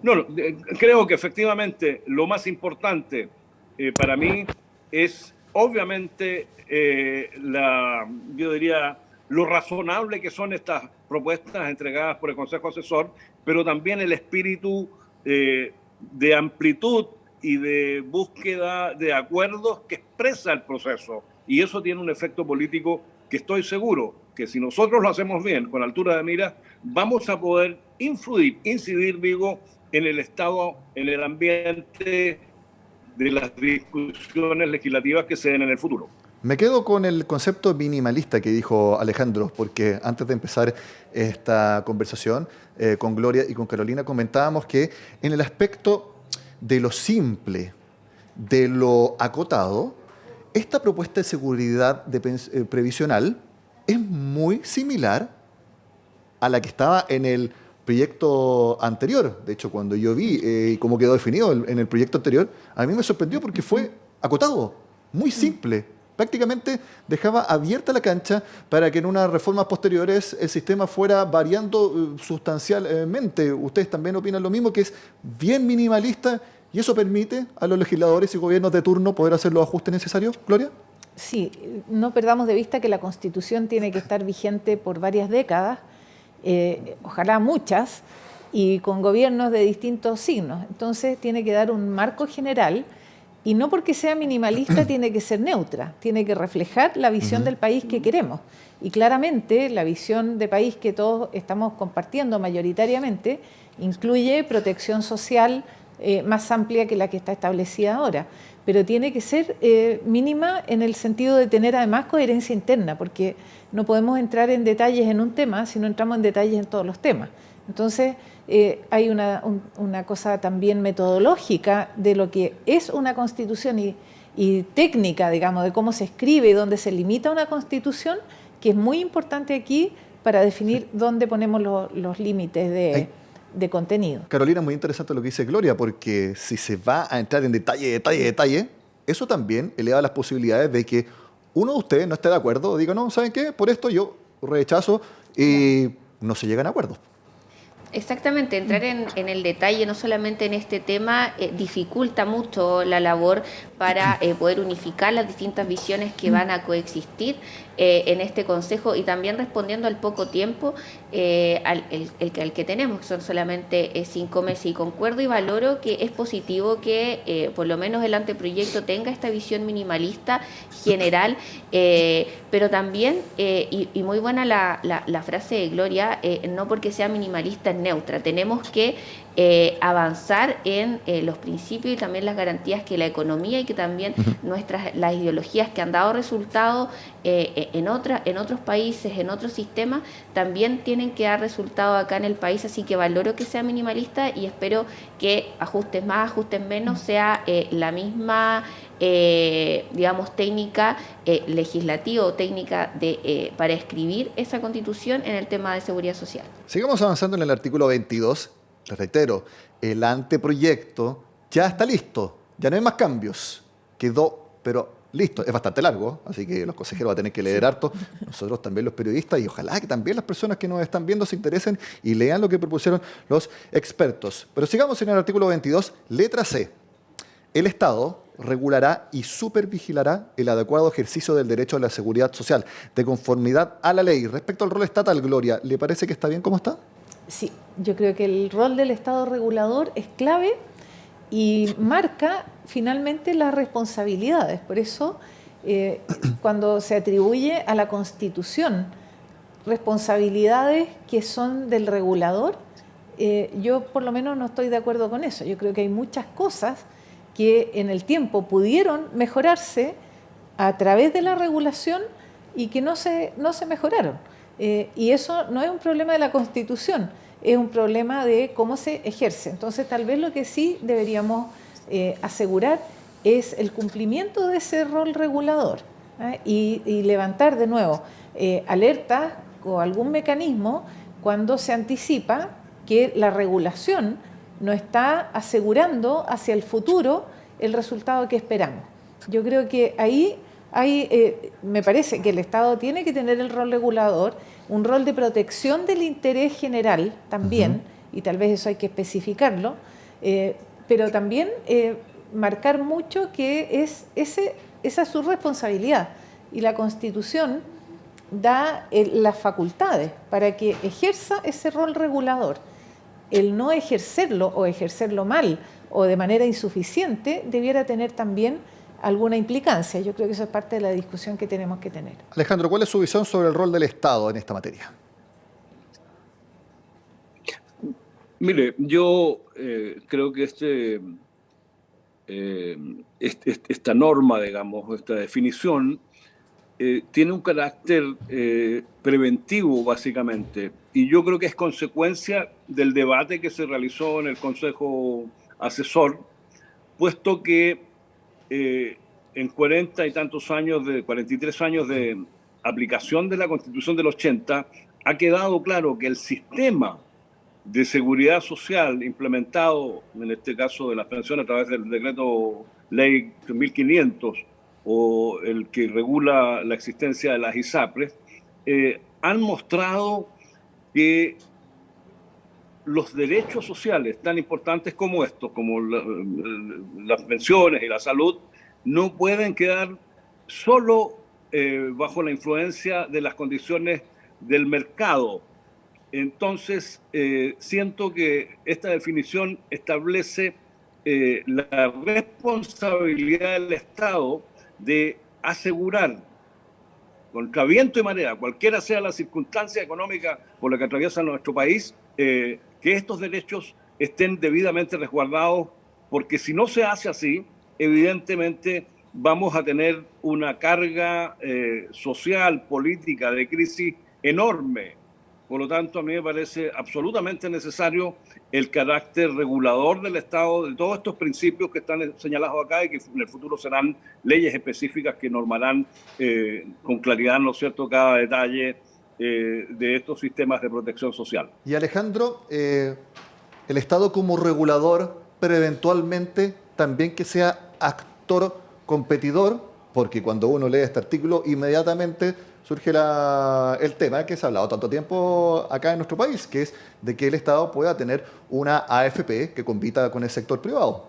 No, creo que efectivamente lo más importante para mí es obviamente yo diría, lo razonable que son estas propuestas entregadas por el Consejo Asesor, pero también el espíritu de amplitud y de búsqueda de acuerdos que expresa el proceso. Y eso tiene un efecto político que estoy seguro que si nosotros lo hacemos bien, con altura de miras, vamos a poder incidir, digo, en el estado, en el ambiente de las discusiones legislativas que se den en el futuro. Me quedo con el concepto minimalista que dijo Alejandro, porque antes de empezar esta conversación con Gloria y con Carolina comentábamos que en el aspecto de lo simple, de lo acotado, esta propuesta de seguridad previsional es muy similar a la que estaba en el proyecto anterior. De hecho, cuando yo vi cómo quedó definido en el proyecto anterior, a mí me sorprendió porque fue acotado, muy simple. Prácticamente dejaba abierta la cancha para que en unas reformas posteriores el sistema fuera variando sustancialmente. ¿Ustedes también opinan lo mismo, que es bien minimalista y eso permite a los legisladores y gobiernos de turno poder hacer los ajustes necesarios? Gloria. Sí, no perdamos de vista que la Constitución tiene que estar vigente por varias décadas, ojalá muchas, y con gobiernos de distintos signos. Entonces tiene que dar un marco general. Y no porque sea minimalista tiene que ser neutra, tiene que reflejar la visión del país que queremos. Y claramente la visión de país que todos estamos compartiendo mayoritariamente incluye protección social más amplia que la que está establecida ahora. Pero tiene que ser mínima en el sentido de tener además coherencia interna, porque no podemos entrar en detalles en un tema si no entramos en detalles en todos los temas. Entonces, hay una cosa también metodológica de lo que es una constitución y técnica, digamos, de cómo se escribe y dónde se limita una constitución, que es muy importante aquí para definir dónde ponemos los límites de contenido. Carolina, muy interesante lo que dice Gloria, porque si se va a entrar en detalle, eso también eleva las posibilidades de que uno de ustedes no esté de acuerdo o diga, no, ¿saben qué? Por esto yo rechazo y no se llegan a acuerdos. Exactamente, entrar en el detalle, no solamente en este tema, dificulta mucho la labor para poder unificar las distintas visiones que van a coexistir en este Consejo, y también respondiendo al poco tiempo al que tenemos, que son solamente 5 meses, y concuerdo y valoro que es positivo que por lo menos el anteproyecto tenga esta visión minimalista general, pero también, y muy buena la frase de Gloria, no porque sea minimalista es neutra, tenemos que avanzar en los principios y también las garantías que la economía y que también las ideologías que han dado resultados en otros países, en otros sistemas, también tienen que dar resultados acá en el país, así que valoro que sea minimalista y espero que ajustes más, ajustes menos, sea la misma digamos, técnica legislativa o técnica para escribir esa Constitución en el tema de seguridad social. Sigamos avanzando en el artículo 22. Les reitero, el anteproyecto ya está listo, ya no hay más cambios. Quedó, pero listo. Es bastante largo, así que los consejeros van a tener que leer harto. Nosotros también, los periodistas, y ojalá que también las personas que nos están viendo se interesen y lean lo que propusieron los expertos. Pero sigamos en el artículo 22, letra C. El Estado regulará y supervigilará el adecuado ejercicio del derecho a la seguridad social, de conformidad a la ley. Respecto al rol estatal, Gloria, ¿le parece que está bien como está? Sí, yo creo que el rol del Estado regulador es clave y marca finalmente las responsabilidades. Por eso, cuando se atribuye a la Constitución responsabilidades que son del regulador, yo por lo menos no estoy de acuerdo con eso. Yo creo que hay muchas cosas que en el tiempo pudieron mejorarse a través de la regulación y que no se mejoraron. Y eso no es un problema de la Constitución, es un problema de cómo se ejerce. Entonces, tal vez lo que sí deberíamos asegurar es el cumplimiento de ese rol regulador, y levantar de nuevo alertas o algún mecanismo cuando se anticipa que la regulación no está asegurando hacia el futuro el resultado que esperamos. Yo creo que ahí me parece que el Estado tiene que tener el rol regulador, un rol de protección del interés general también, y tal vez eso hay que especificarlo, pero también marcar mucho que esa es su responsabilidad, y la Constitución da las facultades para que ejerza ese rol regulador. El no ejercerlo o ejercerlo mal o de manera insuficiente debiera tener también alguna implicancia. Yo creo que eso es parte de la discusión que tenemos que tener. Alejandro, ¿cuál es su visión sobre el rol del Estado en esta materia? Mire, yo creo que esta norma, digamos, esta definición, tiene un carácter preventivo, básicamente, y yo creo que es consecuencia del debate que se realizó en el Consejo Asesor, puesto que en 43 años de aplicación de la Constitución del 80, ha quedado claro que el sistema de seguridad social implementado, en este caso de las pensiones a través del decreto ley 1500, o el que regula la existencia de las ISAPRES, han mostrado que los derechos sociales tan importantes como estos, como las pensiones y la salud, no pueden quedar solo bajo la influencia de las condiciones del mercado. Entonces, siento que esta definición establece la responsabilidad del Estado de asegurar, contra viento y marea, cualquiera sea la circunstancia económica por la que atraviesa nuestro país, que estos derechos estén debidamente resguardados, porque si no se hace así, evidentemente vamos a tener una carga social, política, de crisis enorme. Por lo tanto, a mí me parece absolutamente necesario el carácter regulador del Estado, de todos estos principios que están señalados acá y que en el futuro serán leyes específicas que normarán con claridad, ¿no es cierto?, cada detalle de estos sistemas de protección social. Y Alejandro, el Estado como regulador, pero eventualmente también que sea actor competidor, porque cuando uno lee este artículo inmediatamente surge el tema que se ha hablado tanto tiempo acá en nuestro país, que es de que el Estado pueda tener una AFP que compita con el sector privado.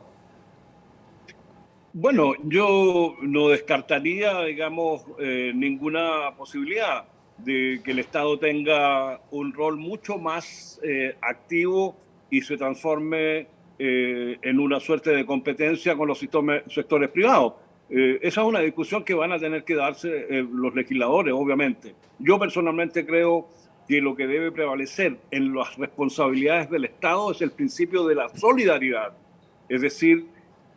Bueno, yo no descartaría, digamos, ninguna posibilidad de que el Estado tenga un rol mucho más activo y se transforme en una suerte de competencia con los sectores privados. Esa es una discusión que van a tener que darse los legisladores, obviamente. Yo personalmente creo que lo que debe prevalecer en las responsabilidades del Estado es el principio de la solidaridad, es decir,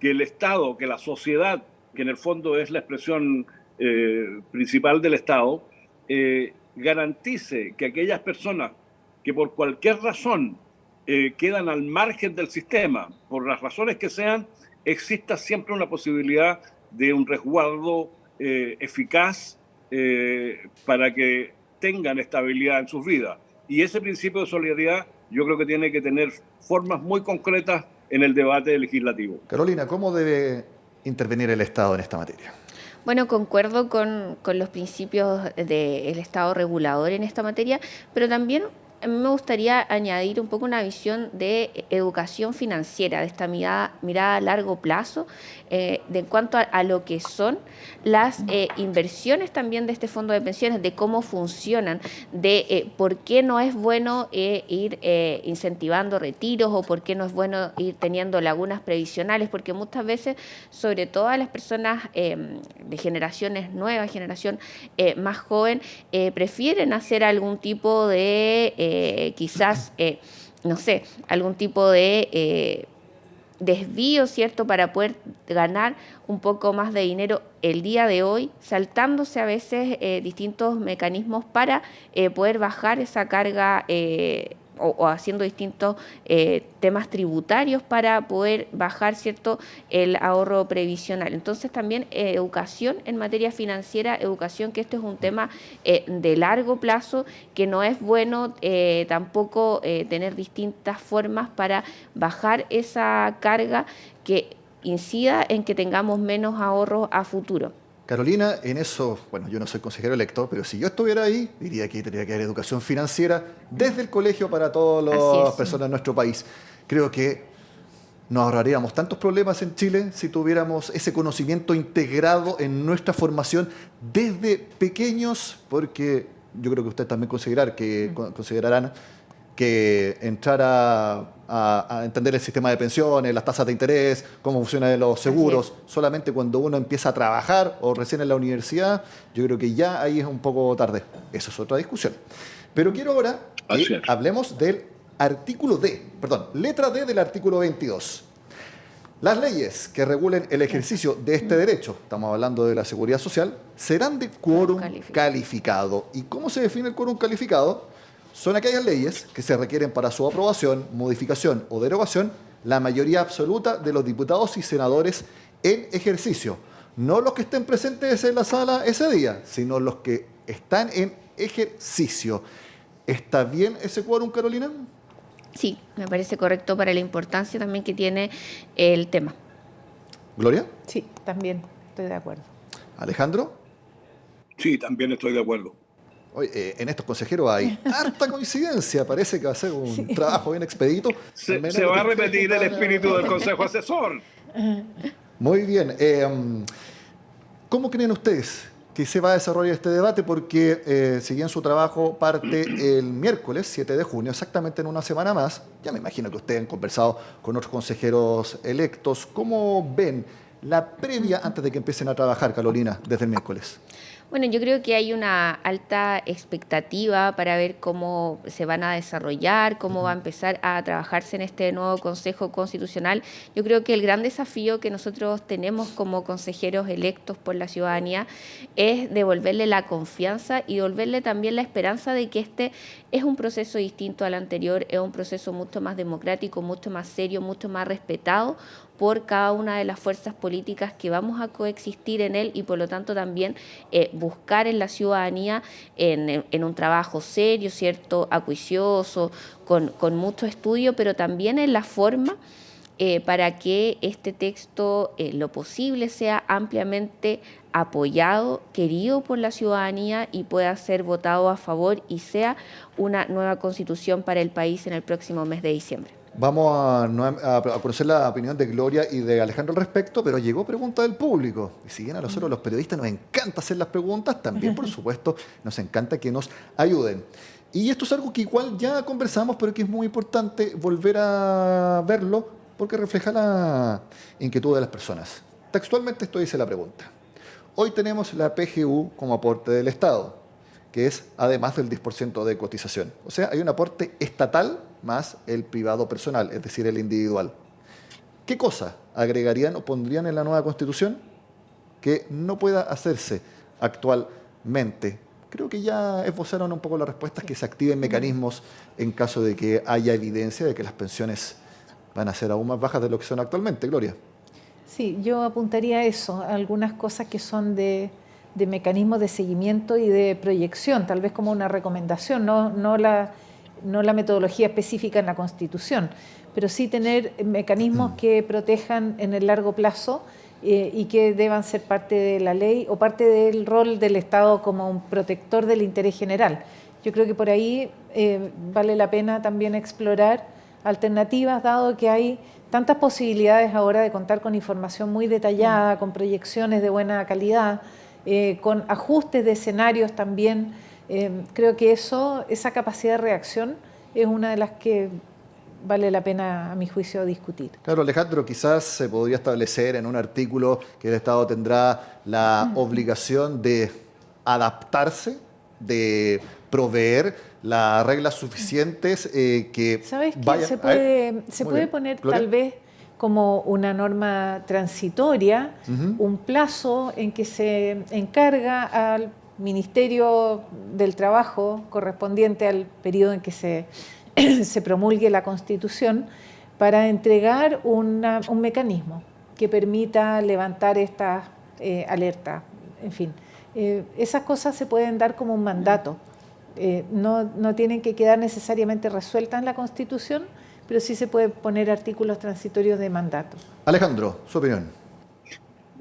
que el Estado, que la sociedad, que en el fondo es la expresión principal del Estado, garantice que aquellas personas que por cualquier razón quedan al margen del sistema, por las razones que sean, exista siempre una posibilidad de un resguardo eficaz para que tengan estabilidad en sus vidas. Y ese principio de solidaridad yo creo que tiene que tener formas muy concretas en el debate legislativo. Carolina, ¿cómo debe intervenir el Estado en esta materia? Bueno, concuerdo con los principios del Estado regulador en esta materia, pero también a mí me gustaría añadir un poco una visión de educación financiera, de esta mirada a largo plazo, en cuanto a lo que son las inversiones también de este fondo de pensiones, de cómo funcionan, de por qué no es bueno ir incentivando retiros o por qué no es bueno ir teniendo lagunas previsionales, porque muchas veces, sobre todo a las personas de generaciones nuevas, generación más joven, prefieren hacer algún tipo de quizás, no sé, algún tipo de desvío, ¿cierto?, para poder ganar un poco más de dinero el día de hoy, saltándose a veces distintos mecanismos para poder bajar esa carga o haciendo distintos temas tributarios para poder bajar, ¿cierto?, el ahorro previsional. Entonces también educación en materia financiera, educación, que este es un tema de largo plazo, que no es bueno tampoco tener distintas formas para bajar esa carga que incida en que tengamos menos ahorros a futuro. Carolina, en eso, bueno, yo no soy consejero electo, pero si yo estuviera ahí, diría que tendría que haber educación financiera desde el colegio para todas las personas de nuestro país. Creo que nos ahorraríamos tantos problemas en Chile si tuviéramos ese conocimiento integrado en nuestra formación desde pequeños, porque yo creo que ustedes también considerarán que entrar a entender el sistema de pensiones, las tasas de interés, cómo funcionan los seguros, solamente cuando uno empieza a trabajar o recién en la universidad, yo creo que ya ahí es un poco tarde. Eso es otra discusión. Pero quiero ahora que hablemos del letra D del artículo 22. Las leyes que regulen el ejercicio de este derecho, estamos hablando de la seguridad social, serán de quórum calificado. ¿Y cómo se define el quórum calificado? Son aquellas leyes que se requieren para su aprobación, modificación o derogación la mayoría absoluta de los diputados y senadores en ejercicio. No los que estén presentes en la sala ese día, sino los que están en ejercicio. ¿Está bien ese quórum, Carolina? Sí, me parece correcto para la importancia también que tiene el tema. ¿Gloria? Sí, también estoy de acuerdo. ¿Alejandro? Sí, también estoy de acuerdo. Oye, en estos consejeros hay harta coincidencia. Parece que va a ser un trabajo bien expedito. Se va a repetir el espíritu del Consejo Asesor. Muy bien. ¿Cómo creen ustedes que se va a desarrollar este debate? Porque si bien su trabajo parte el miércoles 7 de junio, exactamente en una semana más, ya me imagino que ustedes han conversado con otros consejeros electos. ¿Cómo ven la previa antes de que empiecen a trabajar, Carolina, desde el miércoles? Bueno, yo creo que hay una alta expectativa para ver cómo se van a desarrollar, cómo va a empezar a trabajarse en este nuevo Consejo Constitucional. Yo creo que el gran desafío que nosotros tenemos como consejeros electos por la ciudadanía es devolverle la confianza y devolverle también la esperanza de que este es un proceso distinto al anterior, es un proceso mucho más democrático, mucho más serio, mucho más respetado por cada una de las fuerzas políticas que vamos a coexistir en él y por lo tanto también buscar en la ciudadanía en un trabajo serio, ¿cierto?, acuicioso, con mucho estudio, pero también en la forma para que este texto, lo posible, sea ampliamente apoyado, querido por la ciudadanía y pueda ser votado a favor y sea una nueva constitución para el país en el próximo mes de diciembre. Vamos a conocer la opinión de Gloria y de Alejandro al respecto, pero llegó pregunta del público. Y si bien a nosotros los periodistas nos encanta hacer las preguntas, también, por supuesto, nos encanta que nos ayuden. Y esto es algo que igual ya conversamos, pero que es muy importante volver a verlo porque refleja la inquietud de las personas. Textualmente esto dice la pregunta. Hoy tenemos la PGU como aporte del Estado, que es además del 10% de cotización. O sea, hay un aporte estatal más el privado personal, es decir, el individual. ¿Qué cosa agregarían o pondrían en la nueva Constitución que no pueda hacerse actualmente? Creo que ya esbozaron un poco las respuestas, que se activen mecanismos en caso de que haya evidencia de que las pensiones van a ser aún más bajas de lo que son actualmente, Gloria. Sí, yo apuntaría a eso, a algunas cosas que son de mecanismos de seguimiento y de proyección, tal vez como una recomendación, no la metodología específica en la Constitución, pero sí tener mecanismos que protejan en el largo plazo y que deban ser parte de la ley o parte del rol del Estado como un protector del interés general. Yo creo que por ahí vale la pena también explorar alternativas, dado que hay tantas posibilidades ahora de contar con información muy detallada, con proyecciones de buena calidad, con ajustes de escenarios también. Creo que esa capacidad de reacción es una de las que vale la pena, a mi juicio, discutir. Claro, Alejandro, quizás se podría establecer en un artículo que el Estado tendrá la obligación de adaptarse, de proveer las reglas suficientes que ¿Sabes qué? vayan... Se puede poner Gloria. tal vez como una norma transitoria, un plazo en que se encarga al Ministerio del Trabajo, correspondiente al periodo en que se promulgue la Constitución, para entregar un mecanismo que permita levantar estas alertas. En fin, esas cosas se pueden dar como un mandato. No tienen que quedar necesariamente resueltas en la Constitución, pero sí se puede poner artículos transitorios de mandato. Alejandro, su opinión.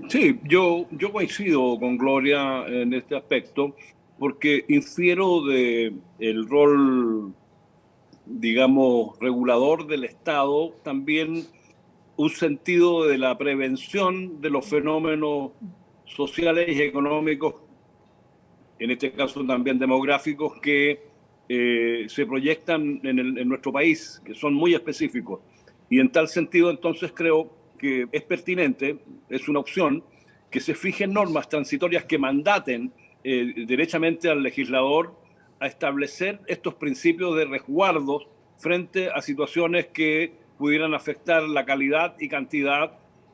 Sí, yo coincido con Gloria en este aspecto, porque infiero el rol, digamos, regulador del Estado, también un sentido de la prevención de los fenómenos sociales y económicos, en este caso también demográficos, que se proyectan en nuestro país, que son muy específicos. Y en tal sentido, entonces, creo que es pertinente, es una opción, que se fijen normas transitorias que mandaten derechamente al legislador a establecer estos principios de resguardos frente a situaciones que pudieran afectar la calidad y cantidad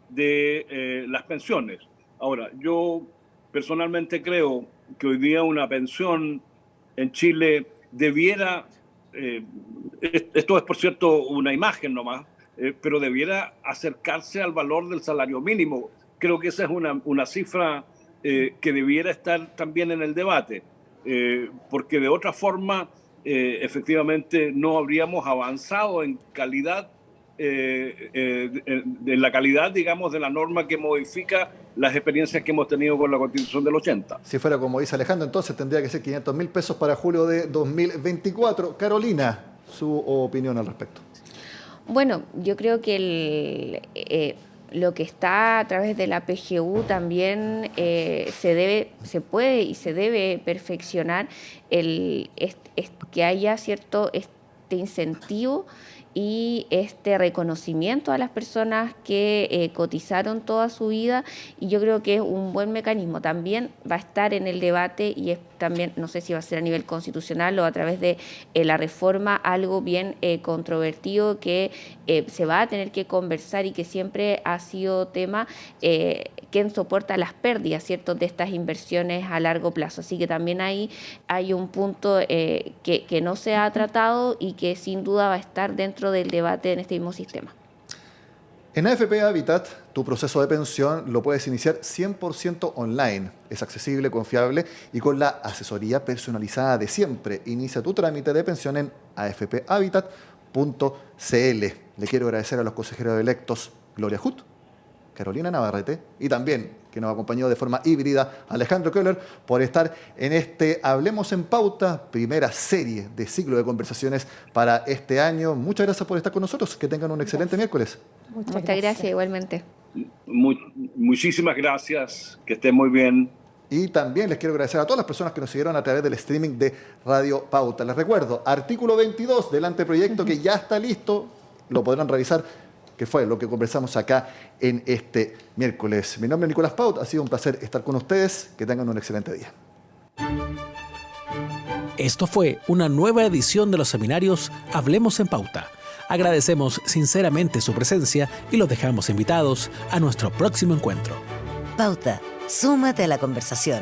de las pensiones. Ahora, yo personalmente creo que hoy día una pensión en Chile debiera, esto es por cierto una imagen nomás, pero debiera acercarse al valor del salario mínimo. Creo que esa es una cifra que debiera estar también en el debate, porque de otra forma efectivamente no habríamos avanzado en calidad, de la calidad, digamos, de la norma que modifica las experiencias que hemos tenido con la Constitución del 80. Si fuera como dice Alejandro, entonces tendría que ser 500.000 pesos para julio de 2024. Carolina, su opinión al respecto. Bueno, yo creo que lo que está a través de la PGU también se puede y se debe perfeccionar que haya cierto este incentivo y este reconocimiento a las personas que cotizaron toda su vida, y yo creo que es un buen mecanismo. También va a estar en el debate y es también, no sé si va a ser a nivel constitucional o a través de la reforma, algo bien controvertido que se va a tener que conversar y que siempre ha sido tema, quién soporta las pérdidas, ¿cierto?, de estas inversiones a largo plazo. Así que también ahí hay un punto que no se ha tratado y que sin duda va a estar dentro del debate en este mismo sistema. En AFP Habitat, tu proceso de pensión lo puedes iniciar 100% online. Es accesible, confiable y con la asesoría personalizada de siempre. Inicia tu trámite de pensión en afphabitat.cl. Le quiero agradecer a los consejeros electos Gloria Hutt, Carolina Navarrete y también, que nos acompañó de forma híbrida, Alejandro Köhler, por estar en este Hablemos en Pauta, primera serie de ciclo de conversaciones para este año. Muchas gracias por estar con nosotros. Que tengan un excelente miércoles. Muchas gracias, igualmente. Muchísimas gracias, que estén muy bien. Y también les quiero agradecer a todas las personas que nos siguieron a través del streaming de Radio Pauta. Les recuerdo, artículo 22 del anteproyecto que ya está listo, lo podrán revisar, que fue lo que conversamos acá en este miércoles. Mi nombre es Nicolás Paut, ha sido un placer estar con ustedes. Que tengan un excelente día. Esto fue una nueva edición de los seminarios Hablemos en Pauta. Agradecemos sinceramente su presencia y los dejamos invitados a nuestro próximo encuentro. Pauta, súmate a la conversación.